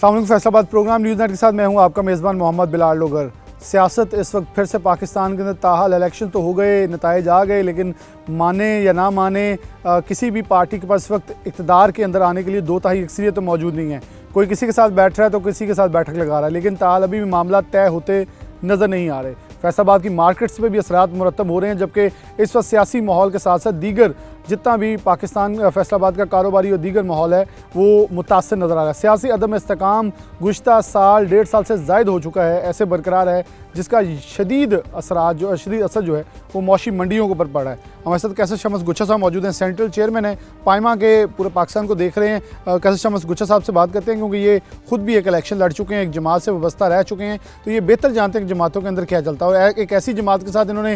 अस्सलाम वालेकुम। Faisalabad programme news net के साथ मैं हूं आपका मेज़बान मोहम्मद बिलाल लोगर। सियासत इस वक्त फिर से पाकिस्तान के अंदर ताहाल इलेक्शन तो हो गए, नताइज आ गए, लेकिन माने या ना माने किसी भी पार्टी के पास इस वक्त इक़्तिदार के अंदर आने के लिए दो ताही अक्सरियत तो मौजूद नहीं है। कोई किसी के साथ बैठ रहा है तो किसी के साथ बैठक लगा रहा है, लेकिन ताहाल अभी भी मामला तय होते नज़र नहीं आ रहे। फैसलाबाद की मार्केट्स में भी असरात मुरतब हो रहे हैं, जबकि इस वक्त सियासी माहौल के साथ साथ दीगर जितना भी पाकिस्तान फैसलाबाद का कारोबारी और दीगर माहौल है वो मुतासर नज़र आ रहा है। सियासी अदम इस्तेकाम गुज़श्ता साल 1.5 साल से ज़ायद हो चुका है, ऐसे बरकरार है, जिसका शदीद असर जो है वो मौशी मंडियों के ऊपर पड़ा है। हमारे साथ कैसर शमस गुच्छा साहब मौजूद हैं, सेंट्रल चेयरमैन है पायमा के, पूरे पाकिस्तान को देख रहे हैं। कैसर शमस गुच्छा साहब से बात करते हैं, क्योंकि ये खुद भी एक इलेक्शन लड़ चुके हैं, एक जमात से वाबस्ता रह चुके हैं, तो ये बेहतर जानते हैं कि जमातों के अंदर क्या चलता है। और एक ऐसी जमात के साथ इन्होंने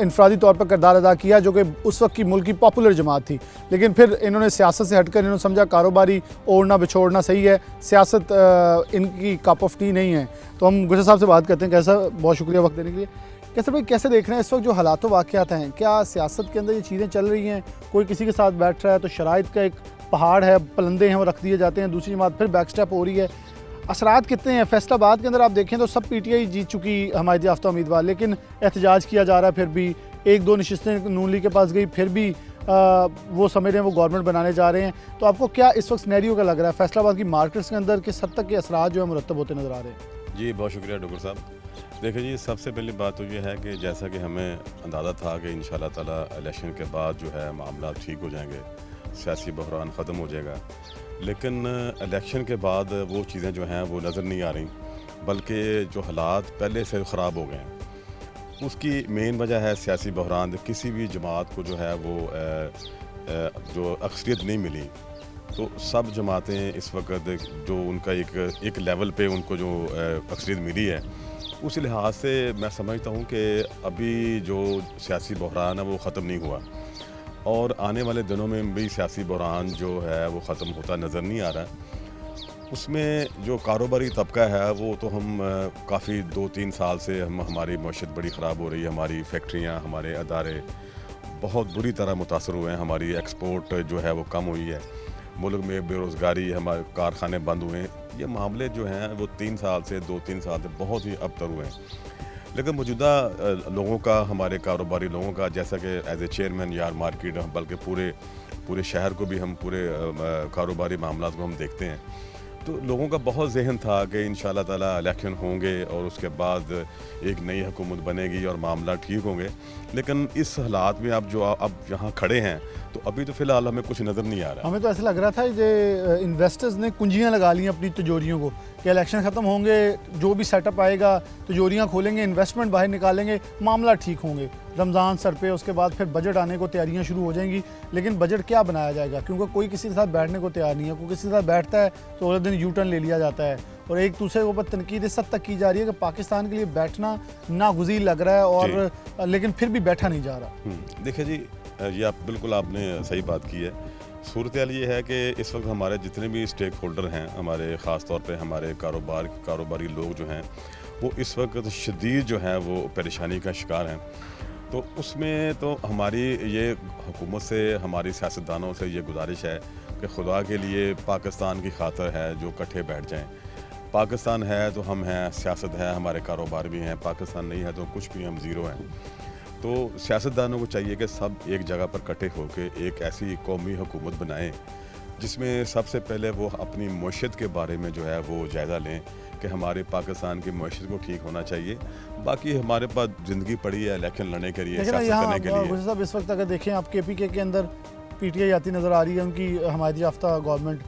इनफरादी तौर पर किरदार अदा किया जो कि उस वक्त की मुल्क की पॉपुलर जमात थी, लेकिन फिर इन्होंने सियासत से हटकर इन्होंने समझा कारोबारी ओढ़ना बिछोड़ना सही है, सियासत इनकी कप ऑफ टी नहीं है। तो हम गुच्छा साहब से बात करते हैं। कैसा, बहुत शुक्रिया वक्त देने के लिए। कैसे भाई, कैसे देख रहे हैं इस वक्त जो हालात वाक़यात हैं, क्या सियासत के अंदर ये चीज़ें चल रही हैं? कोई किसी के साथ बैठ रहा है तो शराइत का एक पहाड़ है, पलंदे हैं वो रख दिए जाते हैं, दूसरी जमात फिर बैक स्टेप हो रही है। असरात कितने हैं? फैसलाबाद के अंदर आप देखें तो सब PTI जीत चुकी हमायत याफ्ता उम्मीदवार, लेकिन एहतजाज किया जा रहा है, फिर भी एक दो नशिस्तें नून लीग के पास गई, फिर भी वो समझ रहे हैं वो गवर्नमेंट बनाने जा रहे हैं। तो आपको क्या इस वक्त सिनेरियो का लग रहा है फैसलाबाद की मार्केट्स के अंदर किस हद तक के असरात जो है मुरतब होते नज़र आ रहे हैं? जी बहुत शुक्रिया डॉक्टर साहब। देखिए जी, सबसे पहली बात तो ये है कि जैसा कि हमें अंदाज़ा था कि इंशाल्लाह ताला इलेक्शन के बाद जो है मामला ठीक हो जाएंगे, सियासी बहरान ख़त्म हो जाएगा, लेकिन इलेक्शन के बाद वो चीज़ें जो हैं वो नज़र नहीं आ रही, बल्कि जो हालात पहले से ख़राब हो गए हैं। उसकी मेन वजह है सियासी बहरान। किसी भी जमात को जो है वो जो अक्सरियत नहीं मिली, तो सब जमातें इस वक्त जो उनका एक लेवल पे उनको जो अक्सरियत मिली है, उस लिहाज से मैं समझता हूँ कि अभी जो सियासी बहरान है वो ख़त्म नहीं हुआ, और आने वाले दिनों में भी सियासी बहरान जो है वो ख़त्म होता नज़र नहीं आ रहा। उसमें जो कारोबारी तबका है वो तो हम काफ़ी 2-3 साल से हमारी मईशत बड़ी ख़राब हो रही है, हमारी फैक्ट्रियाँ, हमारे अदारे बहुत बुरी तरह मुतासर हुए हैं, हमारी एक्सपोर्ट जो है वो कम हुई है, मुल्क में बेरोज़गारी, हमारे कारखाने बंद हुए हैं। ये मामले जो हैं वो 2-3 साल से बहुत ही अबतर हुए हैं। लेकिन मौजूदा लोगों का, हमारे कारोबारी लोगों का, जैसा कि एज ए चेयरमैन यार मार्केट, बल्कि पूरे शहर को भी हम पूरे कारोबारी मामला को हम देखते हैं, तो लोगों का बहुत जहन था कि इंशाल्लाह ताला इलेक्शन होंगे और उसके बाद एक नई हुकूमत बनेगी और मामला ठीक होंगे। लेकिन इस हालात में अब यहाँ खड़े हैं, तो अभी तो फ़िलहाल हमें कुछ नज़र नहीं आ रहा। हमें तो ऐसा लग रहा था कि इन्वेस्टर्स ने कुंजियाँ लगा ली अपनी तिजोरियों को कि इलेक्शन ख़त्म होंगे, जो भी सेटअप आएगा तिजोरियाँ खोलेंगे, इन्वेस्टमेंट बाहर निकालेंगे, मामला ठीक होंगे, रमज़ान सर पे, उसके बाद फिर बजट आने को तैयारियां शुरू हो जाएंगी। लेकिन बजट क्या बनाया जाएगा, क्योंकि कोई किसी के साथ बैठने को तैयार नहीं है। कोई किसी के साथ बैठता है तो अगले दिन U-टर्न ले लिया जाता है, और एक दूसरे के ऊपर तनकीद इस हद तक की जा रही है कि पाकिस्तान के लिए बैठना नागुज़ीर लग रहा है, और लेकिन फिर भी बैठा नहीं जा रहा। देखिए जी, ये बिल्कुल आपने सही बात की है। सूरत हाल ये है कि इस वक्त हमारे जितने भी स्टेक होल्डर हैं, हमारे ख़ास तौर पे हमारे कारोबारी लोग जो हैं, वो इस वक्त शदीद जो हैं वो परेशानी का शिकार हैं। तो उसमें तो हमारी ये हुकूमत से, हमारी सियासतदानों से ये गुजारिश है कि खुदा के लिए पाकिस्तान की खातिर है जो इकट्ठे बैठ जाएं। पाकिस्तान है तो हम हैं, सियासत है, हमारे कारोबार भी हैं, पाकिस्तान नहीं है तो कुछ भी, हम ज़ीरो हैं। तो सियासतदानों को चाहिए कि सब एक जगह पर इकट्ठे होकर एक ऐसी कौमी हुकूमत बनाएं जिसमें सबसे पहले वो अपनी मईशत के बारे में जो है वो जायज़ा लें कि हमारे पाकिस्तान की मईशत को ठीक होना चाहिए। बाकी हमारे पास ज़िंदगी पड़ी है इलेक्शन लड़ने के लिए, सियासत करने के लिए। साहब, इस वक्त अगर देखें आप KPK के अंदर PTI आती नज़र आ रही है, उनकी हमायत याफ्ता गवर्नमेंट।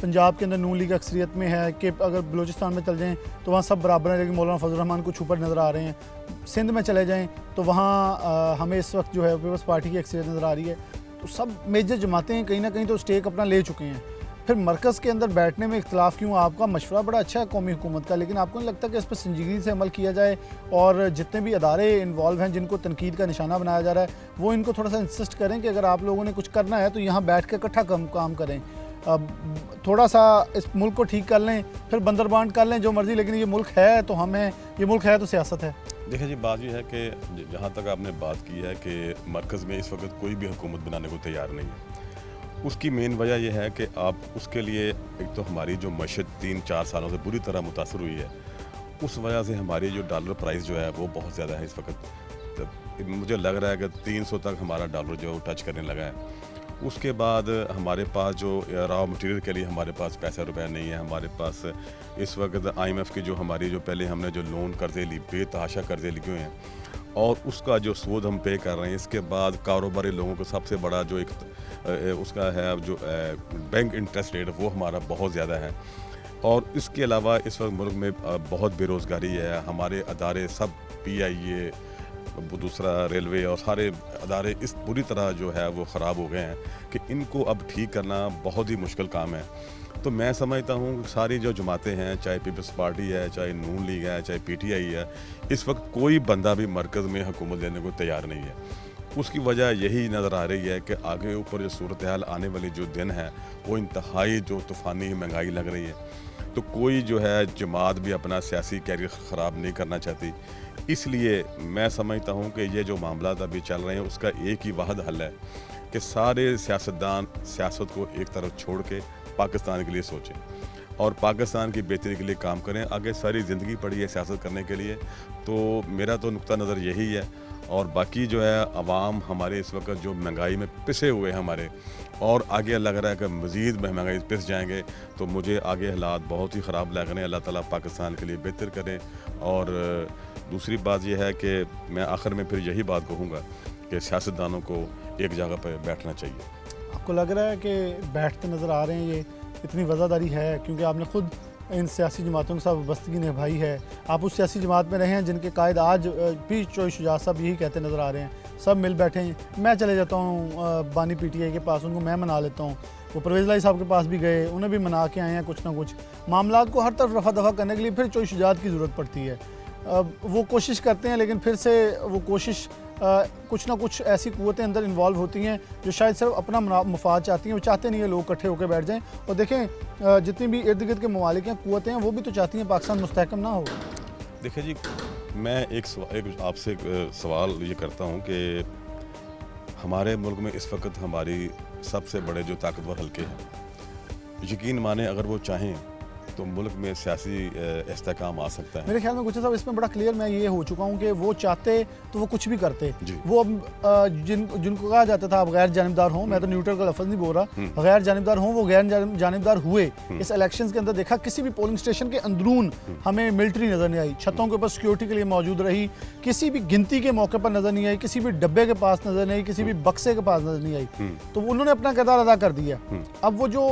पंजाब के अंदर नून लीग अक्सरियत में है कि अगर बलूचिस्तान में चल जाएँ तो वहाँ सब बराबर हैं, लेकिन मौलाना फजल रहमान कुछ ऊपर नज़र आ रहे हैं। सिंध में चले जाएँ तो वहाँ हमें इस वक्त जो है पीपल्स पार्टी की अक्सरियत नज़र आ रही है। तो सब मेजर जमातें कहीं ना कहीं तो स्टेक अपना ले चुके हैं। फिर मरकज़ के अंदर बैठने में इख्तलाफ क्यों? आपका मशवरा बड़ा अच्छा है कौमी हुकूमत का, लेकिन आपको नहीं लगता कि इस पर संजीदगी से अमल किया जाए, और जितने भी अदारे इन्वॉल्व हैं जिनको तनकीद का निशाना बनाया जा रहा है, वो इनको थोड़ा सा इंसिस्ट करें कि अगर आप लोगों ने कुछ करना है तो यहाँ बैठ कर इकट्ठा काम करें, थोड़ा सा इस मुल्क को ठीक कर लें, फिर बंदर बांट कर लें जो मर्ज़ी, लेकिन ये मुल्क है तो हम हैं, ये मुल्क है तो सियासत है। देखिए जी, बात यह है कि जहाँ तक आपने बात की है कि मरकज़ में इस वक्त कोई भी हुकूमत बनाने को तैयार नहीं है, उसकी मेन वजह यह है कि आप उसके लिए एक तो हमारी जो मशत 3-4 सालों से बुरी तरह मुतासर हुई है, उस वजह से हमारी जो डॉलर प्राइस जो है वो बहुत ज़्यादा है इस वक्त। तो मुझे लग रहा है कि 300 तक हमारा डॉलर जो है वो टच करने लगा है। उसके बाद हमारे पास जो रॉ मटेरियल के लिए हमारे पास पैसा रुपया नहीं है। हमारे पास इस वक्त IMF की जो हमारी जो पहले हमने जो लोन कर्जे ली, बेतहाशा कर्जे लिए हुए हैं, और उसका जो सूद हम पे कर रहे हैं। इसके बाद कारोबारी लोगों को सबसे बड़ा जो एक उसका है जो बैंक इंटरेस्ट रेट वो हमारा बहुत ज़्यादा है। और इसके अलावा इस वक्त मुल्क में बहुत बेरोज़गारी है। हमारे अदारे सब PIA, दूसरा रेलवे और सारे अदारे इस बुरी तरह जो है वो ख़राब हो गए हैं कि इनको अब ठीक करना बहुत ही मुश्किल काम है। तो मैं समझता हूँ कि सारी जो जमातें हैं, चाहे पीपल्स पार्टी है, चाहे नून लीग है, चाहे PTI है, इस वक्त कोई बंदा भी मरकज़ में हुकूमत देने को तैयार नहीं है। उसकी वजह यही नज़र आ रही है कि आगे ऊपर जो सूरत हाल आने वाली जो दिन है वो इंतहाई जो तूफ़ानी महंगाई लग रही है। तो कोई जो है जमात भी अपना सियासी कैरियर ख़राब नहीं करना चाहती। इसलिए मैं समझता हूँ कि ये जो मामला अभी चल रहे हैं उसका एक ही वाहिद हल है कि सारे सियासतदान सियासत को एक तरफ छोड़ के पाकिस्तान के लिए सोचें और पाकिस्तान की बेहतरी के लिए काम करें। आगे सारी ज़िंदगी पड़ी है सियासत करने के लिए। तो मेरा तो नुक्ता नज़र यही है। और बाकी जो है अवाम हमारे इस वक्त जो महंगाई में पिसे हुए हैं हमारे, और आगे लग रहा है कि मज़ीद महंगाई पिस जाएंगे, तो मुझे आगे हालात बहुत ही ख़राब लग रहे हैं। अल्लाह ताला पाकिस्तान के लिए बेहतर करें। और दूसरी बात यह है कि मैं आखिर में फिर यही बात कहूँगा कि सियासतदानों को एक जगह पर बैठना चाहिए। आपको लग रहा है कि बैठते नज़र आ रहे हैं, ये इतनी वज़ादारी है क्योंकि आपने खुद इन सियासी जमातों के साथ वाबस्तगी निभाई है। आप उस सियासी जमात में रहे हैं जिनके कायद आज पीर चोइस शुजात साहब यही कहते नज़र आ रहे हैं, सब मिल बैठे हैं, मैं चले जाता हूँ बानी PTI के पास, उनको मैं मना लेता हूँ। वो परवेज़ लाई साहब के पास भी गए, उन्हें भी मना के आए हैं। कुछ ना कुछ मामलात को हर तरफ रफा दफा करने के लिए फिर चोइस शुजात की ज़रूरत पड़ती है। वो कोशिश करते हैं लेकिन फिर से वो कोशिश कुछ ना कुछ ऐसी क़ुव्वतें अंदर इन्वॉल्व होती हैं जो शायद सिर्फ अपना मफाद चाहती हैं। वो चाहते नहीं है लोग इकट्ठे होकर बैठ जाएं। और देखें जितनी भी इर्द गिर्द के ममालिक हैं, क़ुव्वतें हैं, वो भी तो चाहती हैं पाकिस्तान मुस्तहकम ना हो। देखिए जी, मैं एक आपसे सवाल ये करता हूँ कि हमारे मुल्क में इस वक्त हमारी सबसे बड़े जो ताकतवर हल्के हैं, यकीन माने अगर वो चाहें तो मुल्क में सियासी इस्तेहकाम आ सकता है। मेरे ख्याल में गुच्छा साहब इसमें बड़ा क्लियर मैं ये हो चुका हूँ कि वो चाहते तो वो कुछ भी करते। वो अब जिनको कहा जाता था आप गैर जानिबदार हों, मैं तो न्यूट्रल का लफ्ज़ नहीं बोल रहा, गैर जानिबदार हों, वो गैर जानिबदार हुए। इस इलेक्शंस के अंदर देखा किसी भी पोलिंग स्टेशन के अंदरून हमें मिलिट्री नज़र नहीं आई, छतों के ऊपर सिक्योरिटी के लिए मौजूद रही, किसी भी गिनती के मौके पर नज़र नहीं आई, किसी भी डब्बे के पास नज़र नहीं आई, किसी भी बक्से के पास नज़र नहीं आई। तो उन्होंने अपना किरदार अदा कर दिया। अब वो जो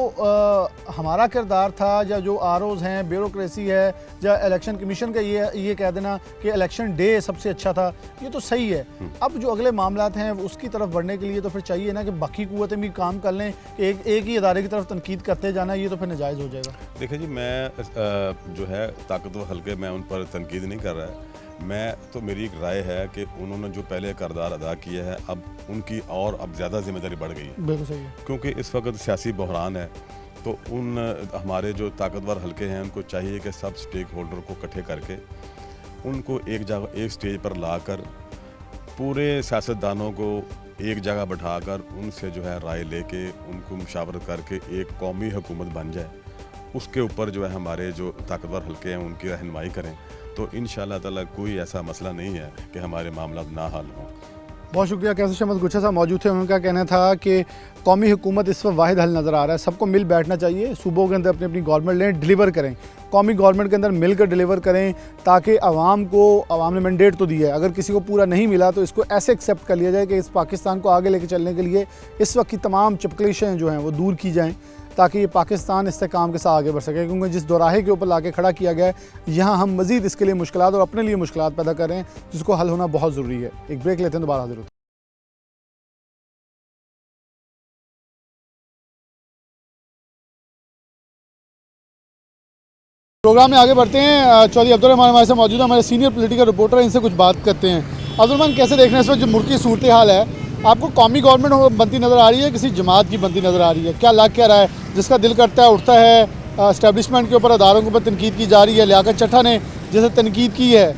हमारा किरदार था या जो ROs हैं, ब्यूरोक्रेसी है, या इलेक्शन कमीशन का ये कह देना कि इलेक्शन डे सबसे अच्छा था, ये तो सही है। अब जो अगले मामलात हैं उसकी तरफ बढ़ने के लिए तो फिर चाहिए ना कि बाकी कुव्वतें भी काम कर लें कि एक ही अदारे की तरफ तनकीद करते जाना, ये तो फिर नाजायज़ हो जाएगा। देखिए जी, मैं जो है ताकतवर हल्के मैं उन पर तनकीद नहीं कर रहा है। मैं तो मेरी एक राय है कि उन्होंने जो पहले किरदार अदा किया है अब उनकी और अब ज़्यादा जिम्मेदारी बढ़ गई है। बिल्कुल सही है, क्योंकि इस वक्त सियासी बहरान है। तो उन हमारे जो ताकतवर हल्के हैं उनको चाहिए कि सब स्टेक होल्डर को इकट्ठे करके उनको एक जगह एक स्टेज पर लाकर पूरे सियासतदानों को एक जगह बैठाकर उनसे जो है राय लेके उनको मुशावरत करके एक कौमी हुकूमत बन जाए। उसके ऊपर जो है हमारे जो ताकतवर हल्के हैं उनकी रहनुमाई करें, तो इंशाअल्लाह ताला कोई ऐसा मसला नहीं है कि हमारे मामला ना हल हों। बहुत शुक्रिया। कैसे शमस गुच्छा साहब मौजूद थे, उनका कहना था कि कौमी हुकूमत इस वक्त वाहिद हल नज़र आ रहा है, सबको मिल बैठना चाहिए, सूबों के अंदर अपनी अपनी गवर्नमेंट लें, डिलीवर करें, कौमी गवर्नमेंट के अंदर मिलकर डिलीवर करें, ताकि आवाम ने मैंडेट तो दिया है, अगर किसी को पूरा नहीं मिला तो इसको ऐसे एक्सेप्ट कर लिया जाए कि इस पाकिस्तान को आगे लेके चलने के लिए इस वक्त की तमाम चपकलिशें जो हैं वो दूर की जाएँ, ताकि ये पाकिस्तान इस्तेहकाम के साथ आगे बढ़ सके। क्योंकि जिस दोराहे के ऊपर लाके खड़ा किया गया है, यहाँ हम मज़ीद इसके लिए मुश्किलात और अपने लिए मुश्किलात पैदा कर रहे हैं, जिसको हल होना बहुत ज़रूरी है। एक ब्रेक लेते हैं, दोबारा हाजिर होते हैं। प्रोग्राम में आगे बढ़ते हैं। चौधरी अब्दुर्रहमान हमारे साथ मौजूद है, हमारे सीनियर पॉलिटिकल रिपोर्टर हैं, इनसे कुछ बात करते हैं। अब्दुर्रहमान, कैसे देख रहे हैं इस वक्त जो मुल्क की सूरत हाल है? आपको कौमी गवर्नमेंट बनती नज़र आ रही है, किसी जमात की बनती नज़र आ रही है? क्या लग क्या रहा है? जिसका दिल करता है उठता है, इस्टेब्लिशमेंट के ऊपर अदारों के ऊपर तनकीद की जा रही है। लियाकत चट्टा ने जैसे तनकीद की है,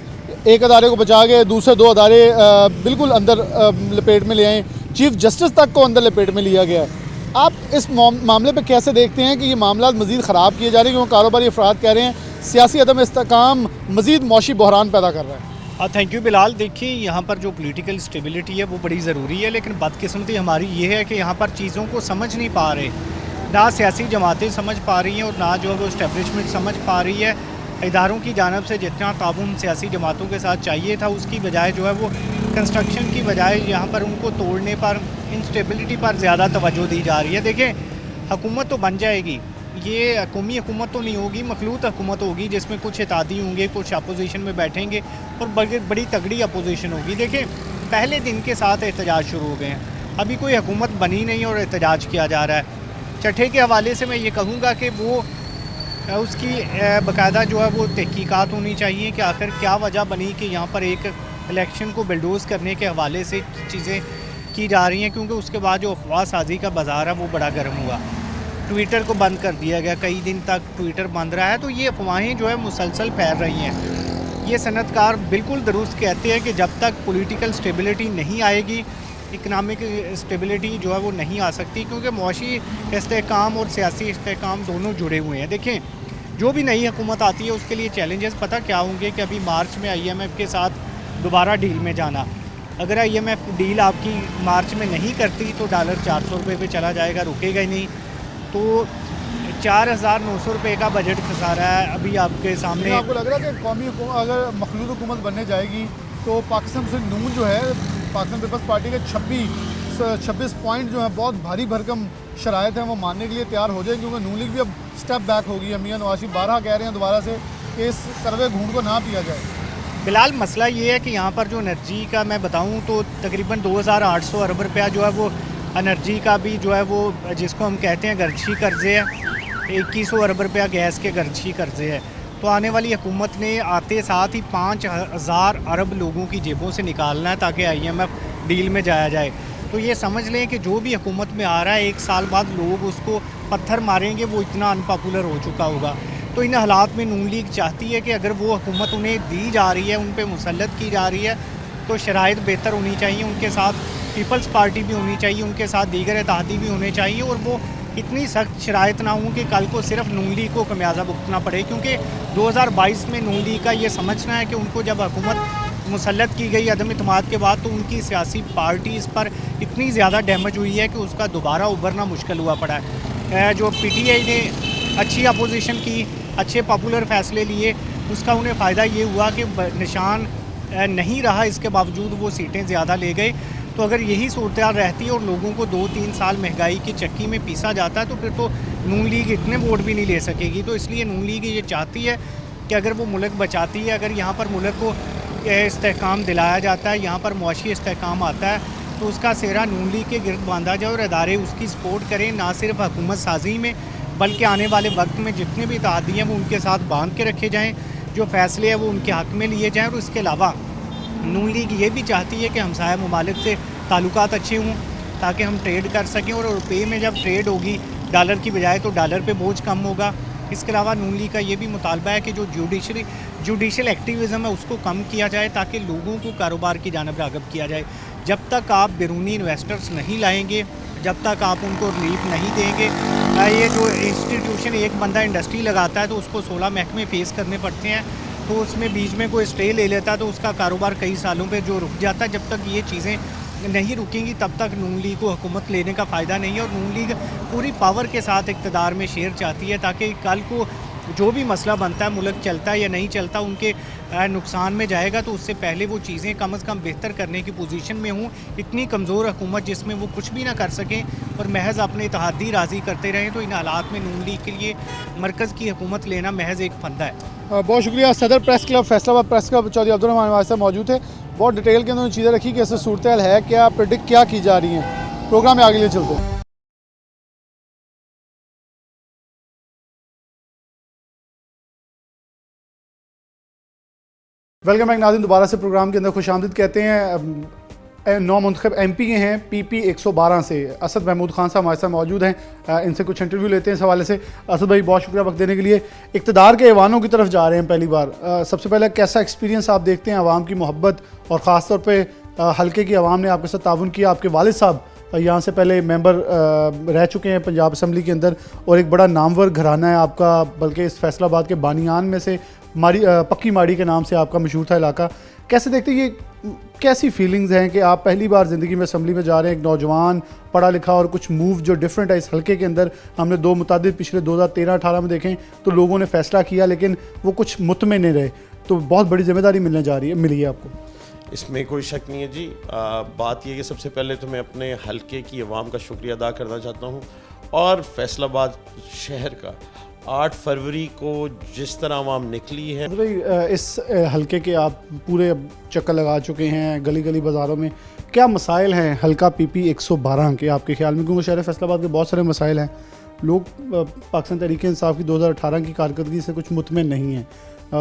एक अदारे को बचा के दूसरे दो अदारे बिल्कुल अंदर लपेट में ले आए, चीफ जस्टिस तक को अंदर लपेट में लिया गया। आप इस मामले पे कैसे देखते हैं कि ये मामला मज़ीद ख़राब किए जा रहे हैं, क्योंकि कारोबारी अफराद कह रहे हैं सियासी अदम इस्तेकाम मज़ीद मौशी बहरान पैदा कर रहा है। Thank you Bilal. देखिए, यहाँ पर जो पॉलिटिकल स्टेबिलिटी है वो बड़ी ज़रूरी है, लेकिन बदकिस्मती हमारी ये है कि यहाँ पर चीज़ों को समझ नहीं पा रहे, ना सियासी जमातें समझ पा रही हैं और ना जो है वो इस्टेब्लिशमेंट समझ पा रही है। इदारों की जानब से जितना ताउन सियासी जमातों के साथ चाहिए था, उसकी बजाय जो है वो कंस्ट्रक्शन की बजाय यहाँ पर उनको तोड़ने पर, इंस्टेबिलिटी पर ज़्यादा तवज्जो दी जा रही है। देखिए, हुकूमत तो बन जाएगी, ये कौमी हुकूमत तो नहीं होगी, मखलूत हुकूमत होगी जिसमें कुछ इत्तेहादी होंगे, कुछ अपोजिशन में बैठेंगे और बड़ी तगड़ी अपोजिशन होगी। देखिए, पहले दिन के साथ एहतजाज शुरू हो गए हैं, अभी कोई हुकूमत बनी नहीं और एहतजाज किया जा रहा है। चट्ठे के हवाले से मैं ये कहूँगा कि वो उसकी बाकायदा जो है वो तहकीकात होनी चाहिए कि आखिर क्या वजह बनी कि यहाँ पर एक इलेक्शन को बिल्डोज़ करने के हवाले से चीज़ें की जा रही हैं, क्योंकि उसके बाद जो अफवाह साजी का बाज़ार है वो बड़ा गर्म हुआ। ट्विटर को बंद कर दिया गया, कई दिन तक ट्विटर बंद रहा है, तो ये अफवाहें जो है मुसलसल फैल रही हैं। ये सनतकार बिल्कुल दुरुस्त कहते हैं कि जब तक पॉलिटिकल स्टेबिलिटी नहीं आएगी, इकनॉमिक स्टेबिलिटी जो है वो नहीं आ सकती, क्योंकि मुआशी इस्तेहकाम और सियासी इस्तेहकाम दोनों जुड़े हुए हैं। देखें, जो भी नई हुकूमत आती है उसके लिए चैलेंजेस पता क्या होंगे कि अभी मार्च में IMF के साथ दोबारा डील में जाना, अगर IMF डील आपकी मार्च में नहीं करती तो डॉलर 400 रुपये पे चला जाएगा, रुकेगा ही नहीं। तो 4,900 रुपये का बजट खसारा है अभी आपके सामने। आपको लग रहा है कि कौमी अगर मखलूत हुकूमत बनने जाएगी तो पाकिस्तान मुस्लिम नून जो है, पाकिस्तान पीपल्स पार्टी के 26 पॉइंट जो है बहुत भारी भरकम शराइत हैं वो मानने के लिए तैयार हो जाए, क्योंकि नून लीग भी अब स्टेप बैक होगी। मियां नवाज शरीफ 12 कह रहे हैं दोबारा से कि इस करवे घूंट को ना पिया जाए। फिलहाल मसला ये है कि यहाँ पर जो एनर्जी का मैं बताऊँ तो तकरीबन 2,800 अरब रुपया जो है वो एनर्जी का भी जो है वो जिसको हम कहते हैं गर्ची कर्जे है, 2100 अरब रुपया गैस के गर्ची कर्जे है। तो आने वाली हुकूमत ने आते साथ ही 5,000 अरब लोगों की जेबों से निकालना है ताकि IMF डील में जाया जाए। तो ये समझ लें कि जो भी हुकूमत में आ रहा है 1 साल बाद लोग उसको पत्थर मारेंगे, वो इतना अनपॉपुलर हो चुका होगा। तो इन हालात में नून लीग चाहती है कि अगर वो हुकूमत उन्हें दी जा रही है, उन पर मुसल्लत की जा रही है, तो शराइत बेहतर होनी चाहिए, उनके साथ पीपल्स पार्टी भी होनी चाहिए, उनके साथ दीगर इत्तेहादी भी होने चाहिए और वो इतनी सख्त शराइत ना हों कि कल को सिर्फ नून लीग को खमियाजा भुगतना पड़े। क्योंकि 2022 में नून लीग का ये समझना है कि उनको जब हुकूमत मुसल्लत की गई अदम इत्तेमाद के बाद, तो उनकी सियासी पार्टीज़ पर इतनी ज़्यादा डैमेज हुई है कि उसका दोबारा उभरना मुश्किल हुआ पड़ा है। जो PTI ने अच्छी अपोजिशन की, अच्छे पॉपुलर फैसले लिए, उसका उन्हें फ़ायदा ये हुआ कि निशान नहीं रहा, इसके बावजूद वो सीटें ज़्यादा ले गए। तो अगर यही सूरत रहती है और लोगों को 2-3 साल महंगाई की चक्की में पीसा जाता है तो फिर तो नून लीग इतने वोट भी नहीं ले सकेगी। तो इसलिए नून लीग ये चाहती है कि अगर वो मुल्क बचाती है, अगर यहाँ पर मुल्क को इस्तेहकाम दिलाया जाता है, यहाँ पर मुआशी इस्तेहकाम आता है, तो उसका सेहरा नून लीग के गिरद बांधा जाए और अदारे उसकी सपोर्ट करें, ना सिर्फ हुकूमत साजी में बल्कि आने वाले वक्त में जितने भी इत्तेहादी हैं वो उनके साथ बांध के रखे जाएँ, जो फैसले हैं वो उनके हक़ में लिए जाएँ। और इसके अलावा नून लीग ये भी चाहती है कि हमसाया ममालिक से ताल्लुकात अच्छे हों ताकि हम ट्रेड कर सकें, और रुपये में जब ट्रेड होगी डॉलर की बजाय तो डॉलर पे बोझ कम होगा। इसके अलावा नून लीग का ये भी मुतालबा है कि जो जुडिशल एक्टिविज़म है उसको कम किया जाए ताकि लोगों को कारोबार की जानब राग़िब किया जाए। जब तक आप बैरूनी इन्वेस्टर्स नहीं लाएंगे, जब तक आप उनको रिलीफ नहीं देंगे, ये जो इंस्टीट्यूशन एक बंदा इंडस्ट्री लगाता है तो उसको 16 महकमे फेस करने पड़ते हैं, तो उसमें बीच में कोई स्टे ले लेता है तो उसका कारोबार कई सालों पे जो रुक जाता है। जब तक ये चीज़ें नहीं रुकेंगी तब तक नून लीग को हुकूमत लेने का फ़ायदा नहीं है। और नून लीग पूरी पावर के साथ इक़्तिदार में शेयर चाहती है ताकि कल को जो भी मसला बनता है, मुल्क चलता है या नहीं चलता, उनके नुकसान में जाएगा तो उससे पहले वो चीज़ें कम से कम बेहतर करने की पोजीशन में हूँ। इतनी कमज़ोर हुकूमत जिसमें वो कुछ भी ना कर सकें और महज अपने इत्तेहादी राज़ी करते रहें, तो इन हालात में नून लीग के लिए मरकज़ की हुकूमत लेना महज एक फंदा है। बहुत शुक्रिया। सदर press club Faisalabad press club Chaudhry Abdurrahman Wahid साहब मौजूद थे। बहुत डिटेल के अंदर चीज़ें रखी कि ऐसे सूरत हाल है, क्या प्रेडिक्ट क्या की जा रही हैं। प्रोग्राम में आगे लिए चलते हैं। वेलकम बैक नाज़रीन, दोबारा से प्रोग्राम के अंदर खुशामदीद कहते हैं। 9 मुंतखब MP के हैं PP 112 से असद महमूद खान साहब हमारे साथ मौजूद हैं। इनसे कुछ इंटरव्यू लेते हैं इस हवाले से। असद भाई, बहुत शुक्रिया वक्त देने के लिए। इक़्तिदार के ऐवानों की तरफ जा रहे हैं पहली बार, सबसे पहले कैसा एक्सपीरियंस आप देखते हैं, आवाम की मोहब्बत और ख़ास तौर पे हल्के की आवाम ने आपके साथ ताउन किया, आपके वालिद साहब यहाँ से पहले मेंबर रह चुके हैं पंजाब असम्बली के अंदर और एक बड़ा नामवर घराना है आपका, बल्कि इस फैसलाबाद के बानियान में से पक्की माड़ी के नाम से आपका मशहूर था इलाका। कैसे देखते हैं ये, कैसी फीलिंग्स हैं कि आप पहली बार ज़िंदगी में असम्बली में जा रहे हैं, एक नौजवान पढ़ा लिखा और कुछ मूव जो डिफरेंट है इस हल्के के अंदर। हमने दो मुतादिद पिछले 2013-18 में देखें तो लोगों ने फ़ैसला किया लेकिन वो कुछ मुतमिन नहीं रहे, तो बहुत बड़ी जिम्मेदारी मिली है आपको। इसमें कोई शक नहीं है जी। बात यह कि सबसे पहले तो मैं अपने हलके की आवाम का शुक्रिया अदा करना चाहता हूँ और फैसलाबाद शहर का 8 फरवरी को जिस तरह आवाम निकली है। तो भाई इस हलके के आप पूरे चक्कर लगा चुके हैं गली गली बाज़ारों में, क्या मसाइल हैं हलका PP 112 के आपके ख्याल में? क्योंकि शहर फैसलाबाद के बहुत सारे मसाइल हैं, लोग पाकिस्तान तहरीक इंसाफ की 2018 की कारकर्दगी से कुछ मुतमिन नहीं हैं।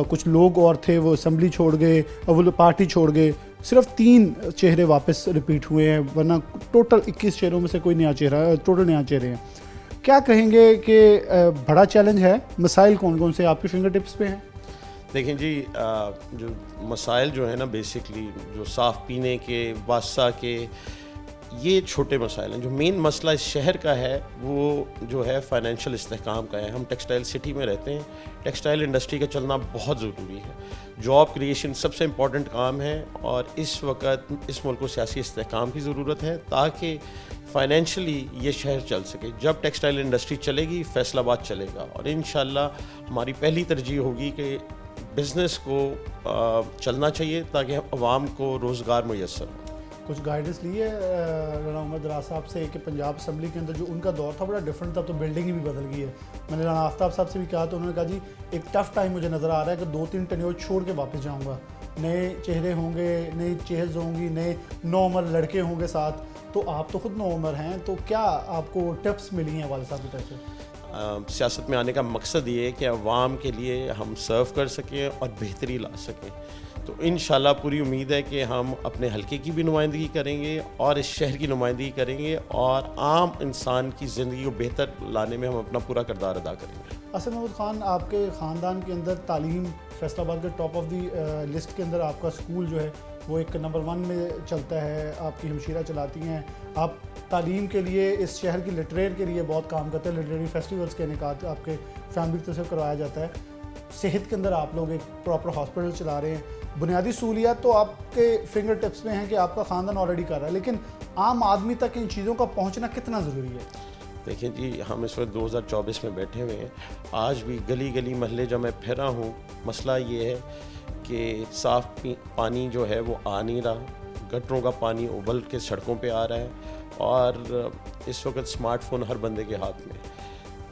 कुछ लोग और थे वो असम्बली छोड़ गए और वो पार्टी छोड़ गए, सिर्फ 3 चेहरे वापस रिपीट हुए हैं, वरना टोटल 21 चेहरों में से कोई नया चेहरा, टोटल नया चेहरे हैं। क्या कहेंगे कि बड़ा चैलेंज है, मसाइल कौन कौन से आपके फिंगर टिप्स पे हैं? देखें जी, जो मसाइल जो है ना, बेसिकली जो साफ़ पीने के, वासा के, ये छोटे मसाइल हैं। जो मेन मसला इस शहर का है वो जो है फाइनेंशियल इस्तेहकाम का है। हम टेक्सटाइल सिटी में रहते हैं, टेक्सटाइल इंडस्ट्री का चलना बहुत ज़रूरी है। जॉब क्रिएशन सबसे इम्पॉर्टेंट काम है और इस वक्त इस मुल्क को सियासी इस्तेहकाम की ज़रूरत है ताकि फाइनेंशियली ये शहर चल सके। जब टेक्सटाइल इंडस्ट्री चलेगी, फैसलाबाद चलेगा और इंशाल्लाह हमारी पहली तरजीह होगी कि बिज़नेस को चलना चाहिए ताकि आवाम को रोज़गार मुयस्सर हो। कुछ गाइडेंस लिए राना उमर दराज साहब से कि पंजाब असम्बली के अंदर जो उनका दौर था बड़ा डिफरेंट था, तो बिल्डिंग ही भी बदल गई है। मैंने राना आफ्ताब साहब से भी कहा तो उन्होंने कहा जी एक टफ़ टाइम मुझे नज़र आ रहा है कि 2-3 टेन्योर छोड़ के वापस जाऊँगा, नए चेहरे होंगे, नई चेहर्स होंगी, नए 9 उम्र लड़के होंगे साथ। तो आप तो ख़ुद 9 उम्र हैं, तो क्या आपको टिप्स मिली हैं वाले साहब की तरफ से? सियासत में आने का मकसद ये है कि अवाम के लिए हम सर्व कर सकें और बेहतरी ला सकें। तो इंशाल्लाह पूरी उम्मीद है कि हम अपने हलके की भी नुमाइंदगी करेंगे और इस शहर की नुमाइंदगी करेंगे और आम इंसान की ज़िंदगी को बेहतर लाने में हम अपना पूरा किरदार अदा करेंगे। असद महमूद खान, आपके ख़ानदान के अंदर तालीम फैसलाबाद के टॉप ऑफ द लिस्ट के अंदर आपका स्कूल जो है वो एक नंबर 1 में चलता है, आपकी हमशीरा चलाती हैं। आप तालीम के लिए इस शहर की लिटरेट के लिए बहुत काम करते हैं, लिटरेरी फेस्टिवल्स के इनेकाद आपके फैमिली की तरफ से करवाया जाता है। सेहत के अंदर आप लोग एक प्रॉपर हॉस्पिटल चला रहे हैं, बुनियादी सहूलियात तो आपके फिंगर टिप्स में हैं कि आपका ख़ानदान ऑलरेडी कर रहा है, लेकिन आम आदमी तक इन चीज़ों का पहुंचना कितना ज़रूरी है? देखिए जी, हम इस वक्त 2024 में बैठे हुए हैं। आज भी गली गली महल्ले जब मैं फिरा हूँ, मसला ये है कि साफ़ पानी जो है वो आ नहीं रहा, गटरों का पानी उबल के सड़कों पे आ रहा है और इस वक्त स्मार्टफोन हर बंदे के हाथ में।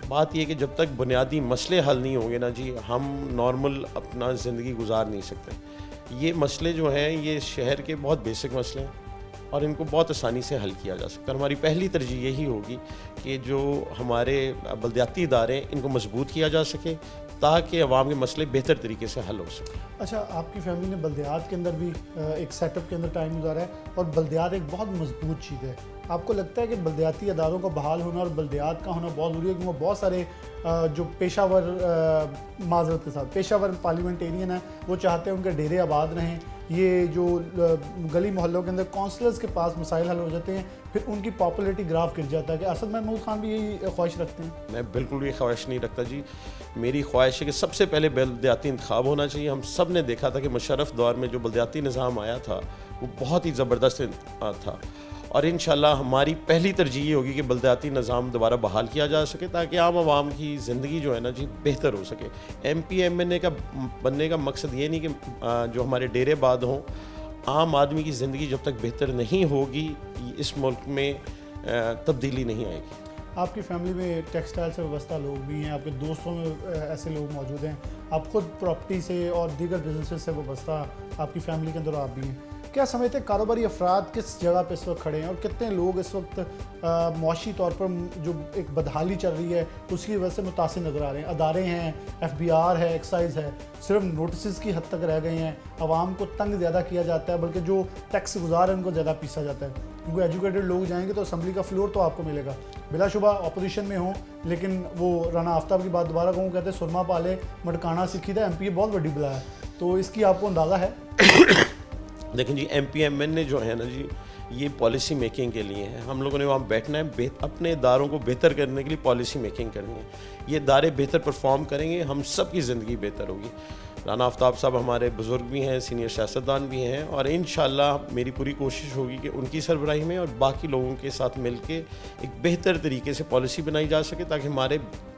बात यह कि जब तक बुनियादी मसले हल नहीं होंगे ना जी, हम नॉर्मल अपना ज़िंदगी गुजार नहीं सकते। ये मसले जो हैं ये शहर के बहुत बेसिक मसले हैं और इनको बहुत आसानी से हल किया जा सकता है। हमारी पहली तरजीह यही होगी कि जो हमारे बल्दियाती इदारे हैं इनको मजबूत किया जा सके ताकि अवाम के मसले बेहतर तरीके से हल हो सके। अच्छा, आपकी फैमिली ने बल्दियात के अंदर भी एक सेटअप के अंदर टाइम गुजारा है और बल्दियात एक बहुत मजबूत चीज़ है। आपको लगता है कि बल्दियाती अदारों का बहाल होना और बल्दियात का होना बहुत ज़रूरी है, क्योंकि बहुत सारे जो पेशावर माजरत के साथ पेशावर पार्लियामेंटेरियन हैं वो चाहते हैं उनके डेरे आबाद रहें। ये जो गली मोहल्लों के अंदर काउंसलर्स के पास मसाइल हल हो जाते हैं, फिर उनकी पॉपुलरिटी ग्राफ गिर जाता है। कि असद महमूद खान भी यही ख्वाहिश रखते हैं? मैं बिल्कुल ये ख्वाहिश नहीं रखता जी। मेरी ख्वाहिश है कि सबसे पहले बल्दियाती इंतखाब होना चाहिए। हम सब ने देखा था कि मुशर्रफ दौर में जो बल्दियाती निज़ाम आया था वो बहुत ही ज़बरदस्त था और इंशाल्लाह हमारी पहली तरजीह ये होगी कि बल्दियाती निज़ाम दोबारा बहाल किया जा सके ताकि आम आवाम की ज़िंदगी जो है ना जी बेहतर हो सके। MP-MNA का बनने का मकसद ये नहीं कि जो हमारे डेरे बाद हों, आम आदमी की ज़िंदगी जब तक बेहतर नहीं होगी इस मुल्क में तब्दीली नहीं आएगी। आपकी फैमिली में टेक्सटाइल से वाबस्ता लोग भी हैं, आपके दोस्तों में ऐसे लोग मौजूद हैं, आप खुद प्रॉपर्टी से और दीगर बिजनेस से वाबस्ता आपकी फैमिली के अंदर आप भी हैं। क्या समझते हैं कारोबारी अफराद किस जगह पे इस वक्त खड़े हैं और कितने लोग इस वक्त मुआशी तौर पर जो एक बदहाली चल रही है उसकी वजह से मुतासिर नज़र आ रहे हैं? अदारे हैं, FBR है, एक्साइज़ है, सिर्फ नोटिस की हद तक रह गए हैं। आवाम को तंग ज़्यादा किया जाता है, बल्कि जो टैक्स गुजार है उनको ज़्यादा पीसा जाता है। क्योंकि एजुकेटेड लोग जाएंगे तो असम्बली का फ्लोर तो आपको मिलेगा, बिलाशुबा अपोजिशन में हो, लेकिन वो राना आफ्ताब की बात दोबारा कहूँ, कहते हैं सुरमा पाले मटकाना सीखी था, MP बहुत बड़ी बुला है, तो इसकी आपको अंदाज़ा है? देखें जी, MP-MNA जो है ना जी, ये पॉलिसी मेकिंग के लिए है। हम लोगों ने वहाँ बैठना है, अपने इदारों को बेहतर करने के लिए पॉलिसी मेकिंग करनी है। ये इदारे बेहतर परफॉर्म करेंगे, हम सब की ज़िंदगी बेहतर होगी। राना आफ्ताब साहब हमारे बुज़ुर्ग भी हैं, सीनियर सियासतदान भी हैं, और इंशाअल्लाह मेरी पूरी कोशिश होगी कि उनकी सरबराही में और बाकी लोगों के साथ मिल के एक बेहतर तरीके से पॉलिसी बनाई जा सके, ताकि हमारे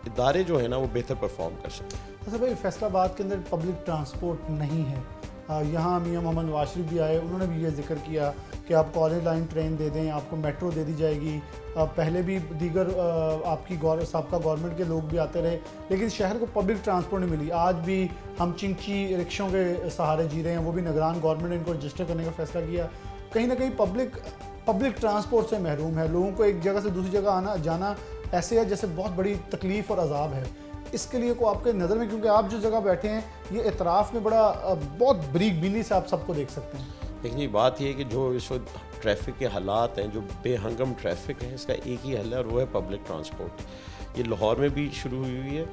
इदारे जो है ना वो बेहतर परफॉर्म कर सकें। अच्छा भाई, फैसलाबाद के अंदर पब्लिक ट्रांसपोर्ट नहीं है। यहाँ मियाँ मोहम्मद नवाज शरीफ भी आए, उन्होंने भी ये जिक्र किया कि आप कॉलेज लाइन ट्रेन दे दें, आपको मेट्रो दे दी जाएगी। पहले भी दीगर आपकी साबका गवर्नमेंट के लोग भी आते रहे, लेकिन शहर को पब्लिक ट्रांसपोर्ट नहीं मिली। आज भी हम चिंची रिक्शों के सहारे जी रहे हैं, वो भी निगरान गवर्नमेंट ने इनको रजिस्टर करने का फैसला किया। कहीं ना कहीं पब्लिक ट्रांसपोर्ट से महरूम है। लोगों को एक जगह से दूसरी जगह आना जाना ऐसे है जैसे बहुत बड़ी तकलीफ़ और अजाब है। इसके लिए को आपके नज़र में, क्योंकि आप जो जगह बैठे हैं ये इतराफ़ में बड़ा बहुत बरीक बीनी से आप सबको देख सकते हैं। लेकिन ये बात ये है कि जो इस वक्त ट्रैफिक के हालात हैं, जो बेहंगम ट्रैफिक है, इसका एक ही हल है और वो है पब्लिक ट्रांसपोर्ट। ये लाहौर में भी शुरू हुई है।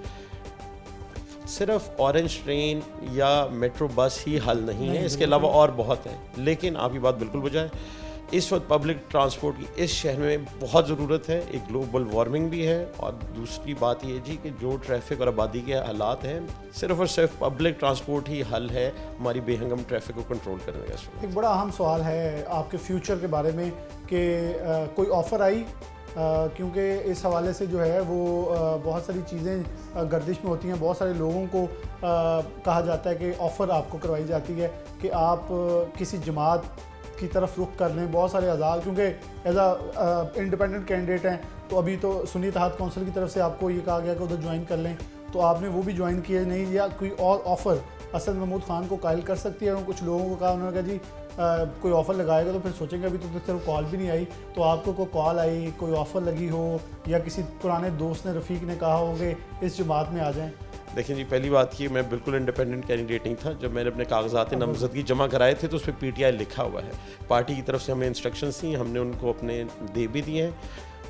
सिर्फ ऑरेंज ट्रेन या मेट्रो बस ही हल नहीं है, इसके अलावा और बहुत हैं। लेकिन आपकी बात बिल्कुल बजाय, इस वक्त पब्लिक ट्रांसपोर्ट की इस शहर में बहुत ज़रूरत है। एक ग्लोबल वार्मिंग भी है, और दूसरी बात ये जी कि जो ट्रैफिक और आबादी के हालात हैं, सिर्फ और सिर्फ पब्लिक ट्रांसपोर्ट ही हल है हमारी बेहंगम ट्रैफिक को कंट्रोल करने का। एक बड़ा अहम सवाल है आपके फ्यूचर के बारे में कि कोई ऑफ़र आई, क्योंकि इस हवाले से जो है वो बहुत सारी चीज़ें गर्दिश में होती हैं। बहुत सारे लोगों को कहा जाता है कि ऑफ़र आपको करवाई जाती है कि आप किसी जमात की तरफ रुख कर लें। बहुत सारे आज़ाद, क्योंकि एज आ इंडिपेंडेंट कैंडिडेट हैं, तो अभी तो सुन्नी इत्तेहाद काउंसिल की तरफ से आपको ये कहा गया कि उधर ज्वाइन कर लें, तो आपने वो भी ज्वाइन किया नहीं, या कोई और ऑफ़र असद महमूद ख़ान को कायल कर सकती है। कुछ लोगों को कहा, उन्होंने कहा जी कोई ऑफ़र लगाएगा तो फिर सोचेंगे अभी तो सिर्फ कॉल भी नहीं आई। तो आपको कोई कॉल आई, कोई ऑफ़र लगी हो, या किसी पुराने दोस्त ने, रफ़ीक ने कहा हो कि इस जमात में आ जाएँ? देखिए जी, पहली बात कि मैं बिल्कुल इंडिपेंडेंट कैंडिडेट नहीं था। जब मैंने अपने कागजात नामजदगी जमा कराए थे तो उस पर PTI लिखा हुआ है। पार्टी की तरफ से हमें इंस्ट्रक्शंस थी, हमने उनको अपने दे भी दिए हैं।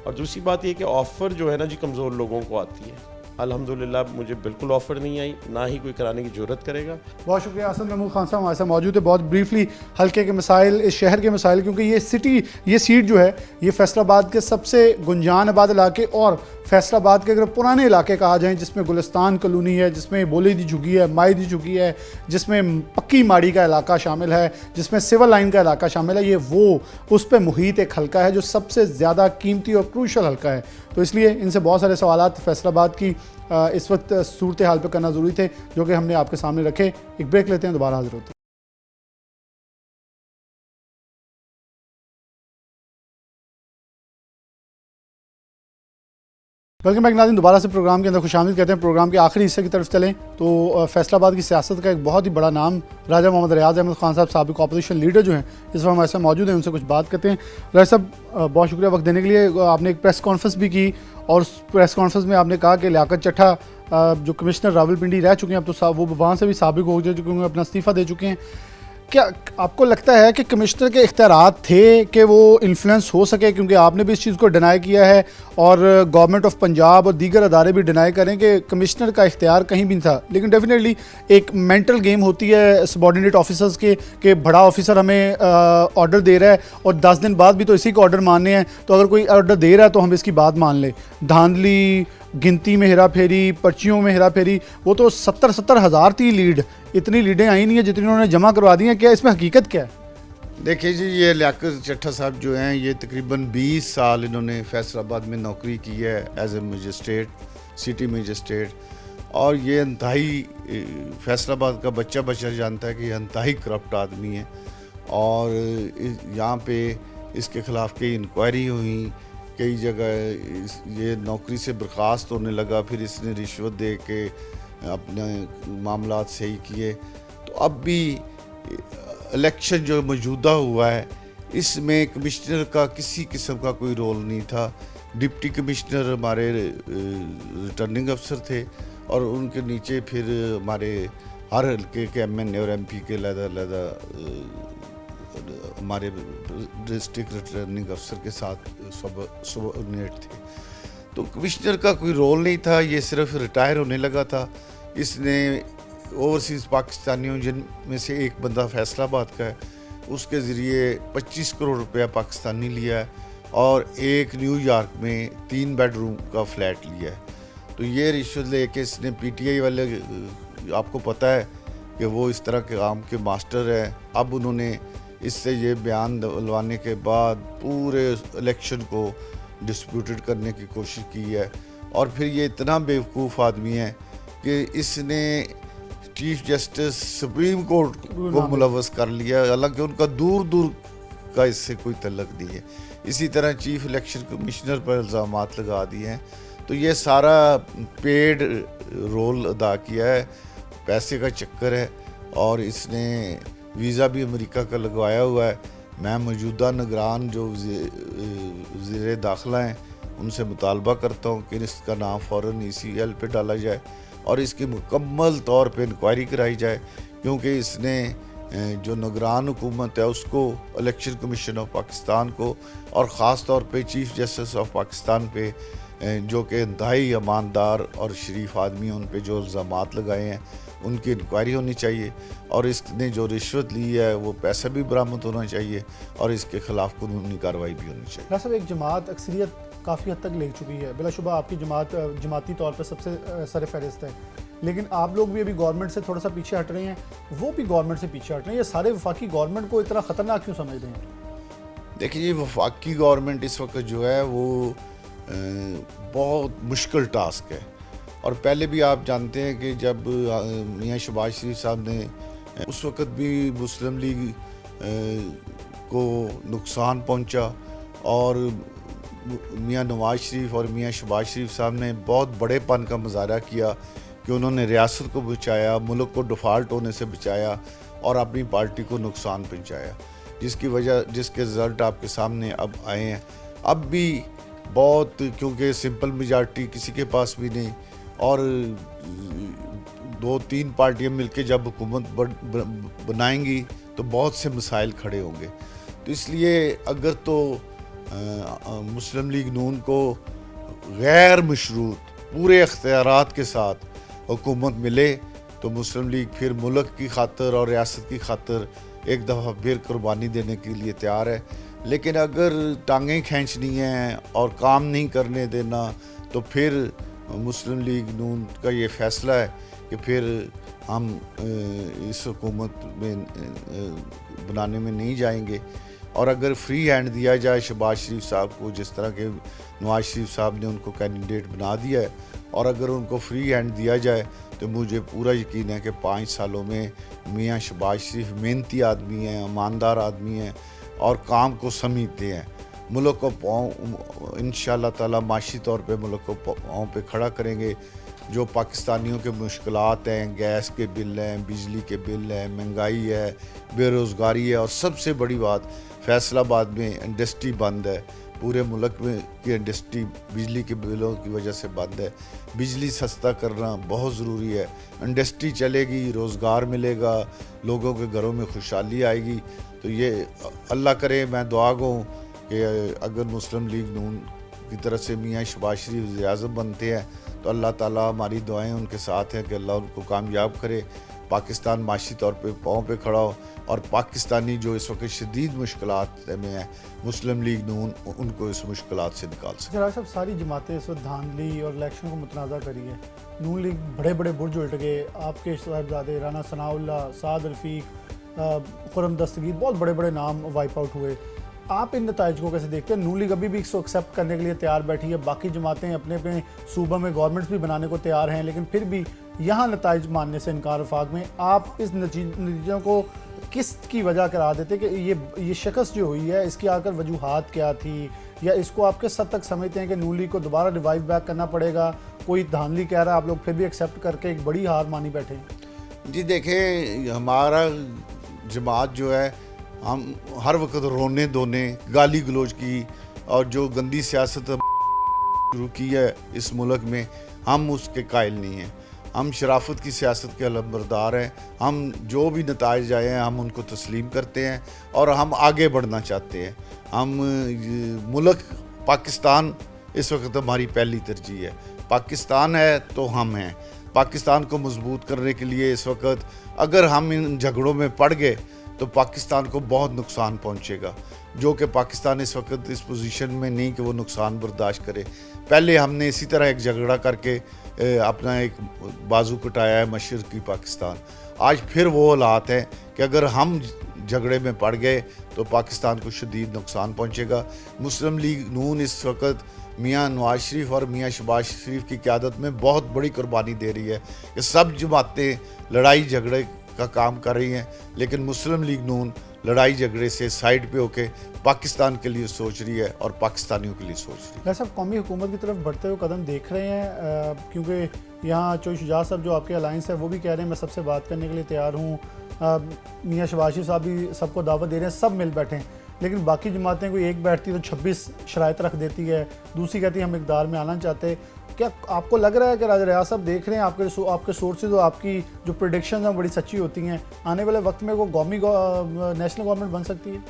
और दूसरी बात ये कि ऑफ़र जो है ना जी, कमज़ोर लोगों को आती है। अल्हम्दुलिल्लाह मुझे बिल्कुल ऑफ़र नहीं आई, ना ही कोई कराने की ज़रूरत करेगा। बहुत शुक्रिया। असद महमूद खान साहब हमारे साथ मौजूद है। बहुत ब्रीफली हल्के के मसाइल, इस शहर के मसाइल, क्योंकि ये सीट जो है ये फैसलाबाद के सबसे गुंजान आबाद इलाके और फैसलाबाद के अगर पुराने इलाके कहा जाए, जिसमें गुलिस्तान कॉलोनी है, जिसमें बोली दी झुगी है, माई दी झुगी है, जिसमें पक्की माड़ी का इलाका शामिल है, जिसमें सिविल लाइन का इलाका शामिल है, ये वो उस पर मुहित एक हल्का है जो सबसे ज़्यादा कीमती और क्रूशल हल्का है। तो इसलिए इनसे बहुत सारे सवालात फैसलाबाद की इस वक्त सूरत हाल पर करना ज़रूरी थे, जो कि हमने आपके सामने रखे। एक ब्रेक लेते हैं, दोबारा हाजिर होते हैं। वेलकम बैक नाज़रीन, दोबारा से प्रोग्राम के अंदर खुशामदीद कहते हैं। प्रोग्राम के आखिरी हिस्से की तरफ चलें तो फैसलाबाद की सियासत का एक बहुत ही बड़ा नाम राजा मोहम्मद रियाज अहमद खान साहब, साबिक अपोजिशन लीडर जो हैं, इस वक्त हमारे साथ मौजूद हैं। उनसे कुछ बात करते हैं। राजा साहब, बहुत शुक्रिया वक्त देने के लिए। आपने एक प्रेस कॉन्फ्रेंस भी की, और उस प्रेस कॉन्फ्रेंस में आपने कहा कि लियाकत चट्ठा जो कमिश्नर रावलपिंडी रह चुके हैं, अब तो वो वहाँ से भी साबिक हो चुके हैं, अपना इस्तीफ़ा दे चुके हैं। क्या आपको लगता है कि कमिश्नर के इख्तियारात थे कि वो इन्फ्लुएंस हो सके, क्योंकि आपने भी इस चीज़ को डिनाई किया है और गवर्नमेंट ऑफ पंजाब और दीगर अदारे भी डिनाई करें कि कमिश्नर का इख्तियार कहीं भी नहीं था। लेकिन डेफिनेटली एक मेंटल गेम होती है सबॉर्डिनेट ऑफिसर्स के बड़ा ऑफिसर हमें ऑर्डर दे रहा है और 10 दिन बाद भी तो इसी को ऑर्डर मानने हैं, तो अगर कोई ऑर्डर दे रहा है तो हम इसकी बात मान लें। धांधली, गिनती में हेरा फेरी, पर्चियों में हेरा फेरी, वो तो 70 हज़ार थी लीड, इतनी लीडें आई नहीं है जितनी उन्होंने जमा करवा दी हैं। क्या इसमें हकीकत क्या है? देखिए जी, ये लियाकत चट्ठा साहब जो हैं, ये तकरीबन 20 साल इन्होंने फैसलाबाद में नौकरी की है as a magistrate, city magistrate, और ये इंतहाई फैसलाबाद का बच्चा जानता है कि ये इंतहाई करप्ट आदमी है। और यहाँ पे इसके ख़िलाफ़ कई इंक्वायरी हुई, कई जगह ये नौकरी से बर्खास्त होने लगा, फिर इसने रिश्वत दे के अपने मामलात सही किए। तो अब भी इलेक्शन जो मौजूदा हुआ है, इसमें कमिश्नर का किसी किस्म का कोई रोल नहीं था। डिप्टी कमिश्नर हमारे रिटर्निंग अफसर थे, और उनके नीचे फिर हमारे हर हल्के के MNA और MP के लहदा हमारे डिस्ट्रिक्ट रिटर्निंग अफसर के साथ सबऑर्डिनेट थे। तो कमिश्नर का कोई रोल नहीं था, ये सिर्फ रिटायर होने लगा था। इसने ओवरसीज़ पाकिस्तानियों, जिनमें से एक बंदा फैसलाबाद का है, उसके ज़रिए 25 करोड़ रुपया पाकिस्तानी लिया है और एक न्यूयॉर्क में 3 बेडरूम का फ्लैट लिया है। तो ये रिश्वत लेके इसने पीटीआई वाले, आपको पता है कि वो इस तरह के काम के मास्टर हैं। अब उन्होंने इससे ये बयान दिलवाने के बाद पूरे इलेक्शन को डिस्प्यूटेड करने की कोशिश की है। और फिर ये इतना बेवकूफ़ आदमी है कि इसने चीफ जस्टिस सुप्रीम कोर्ट को मुलव्वस कर लिया, हालांकि उनका दूर दूर का इससे कोई तल्लक नहीं है। इसी तरह चीफ इलेक्शन कमिश्नर पर इल्ज़ामात लगा दिए हैं। तो ये सारा पेड रोल अदा किया है, पैसे का चक्कर है। और इसने वीज़ा भी अमेरिका का लगवाया हुआ है। मैं मौजूदा निगरान जो वज़ीर दाखिला हैं उनसे मुतालबा करता हूँ कि इसका नाम फ़ौरन ECL पे डाला जाए और इसकी मुकम्मल तौर पे इंक्वायरी कराई जाए, क्योंकि इसने जो निगरान हुकूमत है उसको, इलेक्शन कमीशन ऑफ पाकिस्तान को और ख़ास तौर पे चीफ जस्टिस ऑफ पाकिस्तान पे, जो कि इंतहाई ईमानदार और शरीफ आदमी हैं, उन पे जो इल्ज़ामात लगाए हैं उनकी इंक्वायरी होनी चाहिए। और इसने जो रिश्वत ली है वो पैसा भी बरामद होना चाहिए और इसके ख़िलाफ़ कानूनी कार्रवाई भी होनी चाहिए। डॉक्टर साहब, एक जमात अक्सरियत काफ़ी हद तक ले चुकी है, बिलाशुबा आपकी जमात जमाती तौर पर सबसे सर फहरिस्त है, लेकिन आप लोग भी अभी गवर्नमेंट से थोड़ा सा पीछे हट रहे हैं, वो भी गवर्नमेंट से पीछे हट रहे हैं। ये सारे वफाकी गवर्नमेंट को इतना ख़तरनाक क्यों समझ रहे हैं? देखिए, ये वफाकी गवर्नमेंट इस वक्त जो है वो बहुत मुश्किल टास्क है। और पहले भी आप जानते हैं कि जब मियाँ शहबाज शरीफ साहब ने, उस वक्त भी मुस्लिम लीग को नुकसान पहुंचा और मियाँ नवाज शरीफ और मियाँ शहबाज शरीफ साहब ने बहुत बड़ेपन का मुजाहरा किया कि उन्होंने रियासत को बचाया, मुल्क को डिफ़ाल्ट होने से बचाया और अपनी पार्टी को नुकसान पहुंचाया, जिसके रिज़ल्ट आपके सामने अब आए हैं। अब भी बहुत, क्योंकि सिंपल मेजॉरिटी किसी के पास भी नहीं और 2-3 पार्टियां मिलकर जब हुकूमत बनाएंगी तो बहुत से मसाइल खड़े होंगे। तो इसलिए अगर तो मुस्लिम लीग नून को गैर मशरूत पूरे अख्तियारात के साथ हुकूमत मिले तो मुस्लिम लीग फिर मुल्क की खातिर और रियासत की खातिर एक दफ़ा फिर कुर्बानी देने के लिए तैयार है। लेकिन अगर टांगें खींचनी हैं और काम नहीं करने देना तो फिर मुस्लिम लीग नून का ये फ़ैसला है कि फिर हम इस हुकूमत में बनाने में नहीं जाएंगे। और अगर फ्री हैंड दिया जाए शहबाज शरीफ साहब को, जिस तरह के नवाज शरीफ साहब ने उनको कैंडिडेट बना दिया है, और अगर उनको फ्री हैंड दिया जाए तो मुझे पूरा यकीन है कि 5 सालों में मियाँ शहबाज शरीफ मेहनती आदमी हैं, ईमानदार आदमी हैं और काम को समझते हैं। मुल्क को इंशाअल्लाह ताला माशी तौर पे मुल्क को पाँव पे खड़ा करेंगे। जो पाकिस्तानियों के मुश्किलात हैं, गैस के बिल हैं, बिजली के बिल हैं, महंगाई है, बेरोज़गारी है और सबसे बड़ी बात फैसलाबाद में इंडस्ट्री बंद है। पूरे मुल्क में की इंडस्ट्री बिजली के बिलों की वजह से बंद है। बिजली सस्ता करना बहुत ज़रूरी है। इंडस्ट्री चलेगी, रोज़गार मिलेगा, लोगों के घरों में खुशहाली आएगी। तो ये अल्लाह करे, मैं दुआ गो कि अगर मुस्लिम लीग नून की तरफ से मियाँ शहबाज शरीफ वज़ीर-ए-आज़म बनते हैं तो अल्लाह ताला, हमारी दुआएं उनके साथ हैं कि अल्लाह उनको कामयाब करे, पाकिस्तान माशी तौर पे पाँव पे खड़ा हो और पाकिस्तानी जो इस वक्त शदीद मुश्किलात में है, मुस्लिम लीग नून उनको इस मुश्किलात से निकाल सके। जरा साहब, सारी जमातें इस वक्त धांधली और इलेक्शन को मुतनाज़ा करी है। नून लीग बड़े बड़े बुर्ज उलट गए, आपके साहिबजादे राना सनाउल्लाह, साद रफ़ीक, खुरम दस्तगीर, बहुत बड़े बड़े नाम वाइप आउट हुए। आप इन नताइज को कैसे देखते हैं? नून लीग अभी भी इसको एक्सेप्ट करने के लिए तैयार बैठी है, बाकी जमातें अपने अपने सूबा में गवर्नमेंट्स भी बनाने को तैयार हैं, लेकिन फिर भी यहाँ नताइज मानने से इनकार वफाक में। आप इस नतीजों को किस की वजह करा देते कि ये शिकस्त जो हुई है इसकी आकर वजूहात क्या थी, या इसको आप किस हद तक समझते हैं कि नून लीग को दोबारा रिवाइव बैक करना पड़ेगा? कोई धांधली कह रहा है, आप लोग फिर भी एक्सेप्ट करके एक बड़ी हार मानी बैठे हैं। जी देखें, हमारा जमात जो है, हम हर वक्त रोने धोने, गाली गलोच की और जो गंदी सियासत शुरू की है इस मुल्क में, हम उसके कायल नहीं हैं। हम शराफत की सियासत के अलमबरदार हैं। हम जो भी नताइज आए हैं हम उनको तस्लीम करते हैं और हम आगे बढ़ना चाहते हैं। हम मुल्क पाकिस्तान इस वक्त हमारी पहली तरजीह है। पाकिस्तान है तो हम हैं। पाकिस्तान को मजबूत करने के लिए इस वक्त अगर हम इन झगड़ों में पड़ गए तो पाकिस्तान को बहुत नुकसान पहुंचेगा, जो कि पाकिस्तान इस वक्त इस पोजीशन में नहीं कि वो नुकसान बर्दाश्त करे। पहले हमने इसी तरह एक झगड़ा करके अपना एक बाजू कटाया है मशरक़ी पाकिस्तान। आज फिर वो हालात हैं कि अगर हम झगड़े में पड़ गए तो पाकिस्तान को शदीद नुकसान पहुंचेगा। मुस्लिम लीग नून इस वक्त मियां नवाज शरीफ और मियां शहबाज शरीफ की क़यादत में बहुत बड़ी कुर्बानी दे रही है कि सब जमातें लड़ाई झगड़े का काम कर रही हैं, लेकिन मुस्लिम लीग नून लड़ाई झगड़े से साइड पे होके पाकिस्तान के लिए सोच रही है और पाकिस्तानियों के लिए सोच रही है। वैसे साहब कौमी हुकूमत की तरफ बढ़ते हुए कदम देख रहे हैं, क्योंकि यहाँ चोई शुजात साहब जो आपके अलायंस है वो भी कह रहे हैं मैं सबसे बात करने के लिए तैयार हूँ, मियां शहबाज शरीफ साहब भी सबको दावत दे रहे हैं, सब मिल बैठें, लेकिन बाकी जमातें कोई एक बैठती तो 26 शराइत रख देती है, दूसरी कहती है हम इक़्तिदार में आना चाहते हैं। क्या आपको लग रहा है कि राजा रियाज साहब देख रहे हैं आपके सोर्सेज और आपकी जो प्रेडिक्शंस हैं बड़ी सच्ची होती हैं, आने वाले वक्त में वो नेशनल गवर्नमेंट बन सकती है?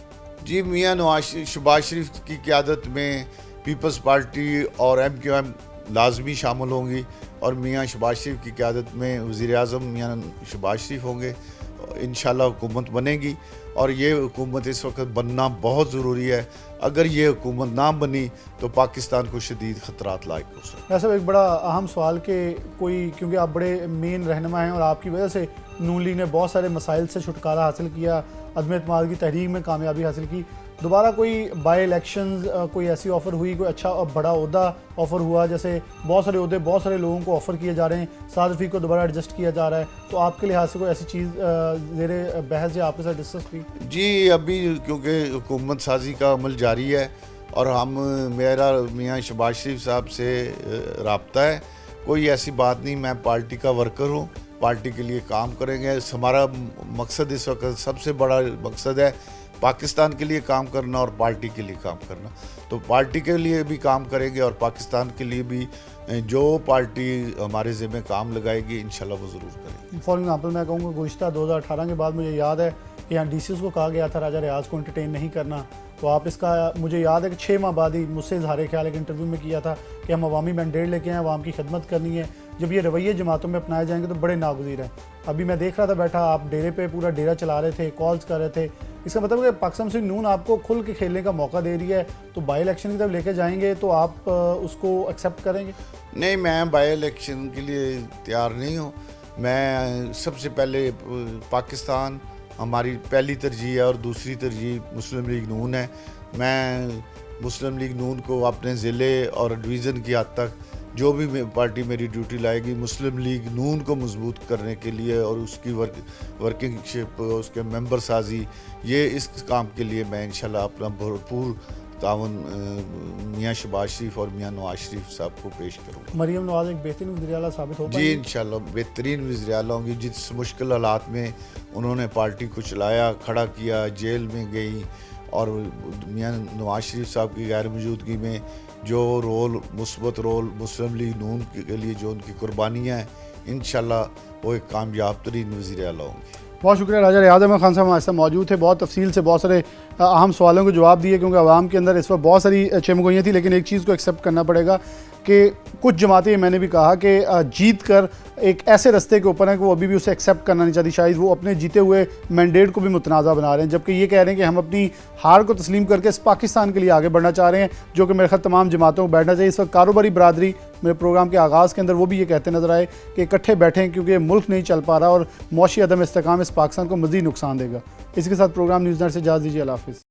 जी, मियां नवाज शहबाज शरीफ की क़यादत में पीपल्स पार्टी और MQM लाजमी शामिल होंगी और मियां शहबाज शरीफ की क़यादत में वज़ीर-ए-आज़म मियां शहबाज शरीफ होंगे। इंशाल्लाह हुकूमत बनेगी और ये हुकूमत इस वक्त बनना बहुत ज़रूरी है। अगर ये हुकूमत ना बनी तो पाकिस्तान को शदीद ख़तरात लायक हो सकते हैं। ऐसा एक बड़ा अहम सवाल कि कोई, क्योंकि आप बड़े मेन रहनुमा हैं और आपकी वजह से नून लीग ने बहुत सारे मसाइल से छुटकारा हासिल किया, अदम एतमाद की तहरीक में कामयाबी हासिल की, दोबारा कोई बाई इलेक्शंस कोई ऐसी ऑफ़र हुई, कोई अच्छा और बड़ा ओहदा ऑफ़र हुआ, जैसे बहुत सारे ओहदे बहुत सारे लोगों को ऑफ़र किए जा रहे हैं, साद रफ़ीक को दोबारा एडजस्ट किया जा रहा है, तो आपके लिहाज से कोई ऐसी चीज़ ज़ेरे बहस या आपके साथ डिस्कस की? जी, अभी क्योंकि हुकूमत साजी का अमल जारी है और मेरा मियां शहबाज शरीफ साहब से राब्ता है, कोई ऐसी बात नहीं, मैं पार्टी का वर्कर हूँ, पार्टी के लिए काम करेंगे। हमारा मकसद इस वक्त सबसे बड़ा मकसद है पाकिस्तान के लिए काम करना और पार्टी के लिए काम करना, तो पार्टी के लिए भी काम करेंगे और पाकिस्तान के लिए भी जो पार्टी हमारे ज़िम्मे काम लगाएगी इंशाल्लाह वो ज़रूर करेंगे। फॉर एग्जांपल मैं कहूँगा गुज़िश्ता 2018 के बाद मुझे याद है कि यहाँ DCs को कहा गया था राजा रियाज को एंटरटेन नहीं करना, तो आप इसका, मुझे याद है कि 6 माह बाद ही मुझसे इजहार ख्याल एक इंटरव्यू में किया था कि हम अवामी मैंडेट लेके आए, अवाम की खिदमत करनी है। जब ये रवैये जमातों में अपनाए जाएंगे तो बड़े नागुज़ीर हैं। अभी मैं देख रहा था बैठा, आप डेरे पे पूरा डेरा चला रहे थे, कॉल्स कर रहे थे, इसका मतलब है कि पाकिस्तान मुस्लिम नून आपको खुल के खेलने का मौका दे रही है, तो बाई इलेक्शन की तरफ लेके जाएंगे तो आप उसको एक्सेप्ट करेंगे? नहीं, मैं बाई इलेक्शन के लिए तैयार नहीं हूँ। मैं सबसे पहले पाकिस्तान हमारी पहली तरजीह है और दूसरी तरजीह मुस्लिम लीग नून है। मैं मुस्लिम लीग नून को अपने ज़िले और डिवीज़न की हद तक जो भी पार्टी मेरी ड्यूटी लाएगी मुस्लिम लीग नून को मजबूत करने के लिए और उसकी वर्किंगशिप, उसके मेंबर साजी, ये इस काम के लिए मैं इंशाल्लाह अपना भरपूर तावन मियां शहबाज शरीफ और मियां नवाज शरीफ साहब को पेश करूँगा। मरीम नवाज एक बेहतरीन वज़ीर आला साबित हो जी, इंशाल्लाह बेहतरीन वज़ीर आला होंगी। जिस मुश्किल हालात में उन्होंने पार्टी को चलाया, खड़ा किया, जेल में गई और मियां नवाज शरीफ साहब की गैर मौजूदगी में जो रोल, मुस्बत रोल मुस्लिम लीग नून के लिए जो उनकी कुर्बानियाँ हैं, इंशाल्लाह वो एक कामयाब तरीन वज़ीर आला होंगे। बहुत शुक्रिया राजा रियाज अहमद खान साहब हमारे साथ मौजूद थे, बहुत तफसील से बहुत सारे अहम सवालों के जवाब दिए, क्योंकि आवाम के अंदर इस वक्त बहुत सारी चमगोइयाँ थी, लेकिन एक चीज़ को एक्सेप्ट करना पड़ेगा कि कुछ जमातें, मैंने भी कहा कि जीत कर एक ऐसे रास्ते के ऊपर है कि वो अभी भी उसे एक्सेप्ट करना नहीं चाहती, शायद वो अपने जीते हुए मैंडेट को भी मुतनाज़ा बना रहे हैं, जबकि ये कह रहे हैं कि हम अपनी हार को तस्लीम करके इस पाकिस्तान के लिए आगे बढ़ना चाह रहे हैं, जो कि मेरे ख्याल तमाम जमातों को बैठना चाहिए। इस वक्त कारोबारी बरादरी मेरे प्रोग्राम के आगाज़ के अंदर वो भी ये कहते नज़र आए कि इकट्ठे बैठें, क्योंकि मुल्क नहीं चल पा रहा और मौशी अदम इस्तेकाम इस पाकिस्तान को मज़ीद नुकसान देगा। इसके साथ प्रोग्राम न्यूज़ नेट से इजाज़त दीजिए। अल्लाह हाफ़िज़।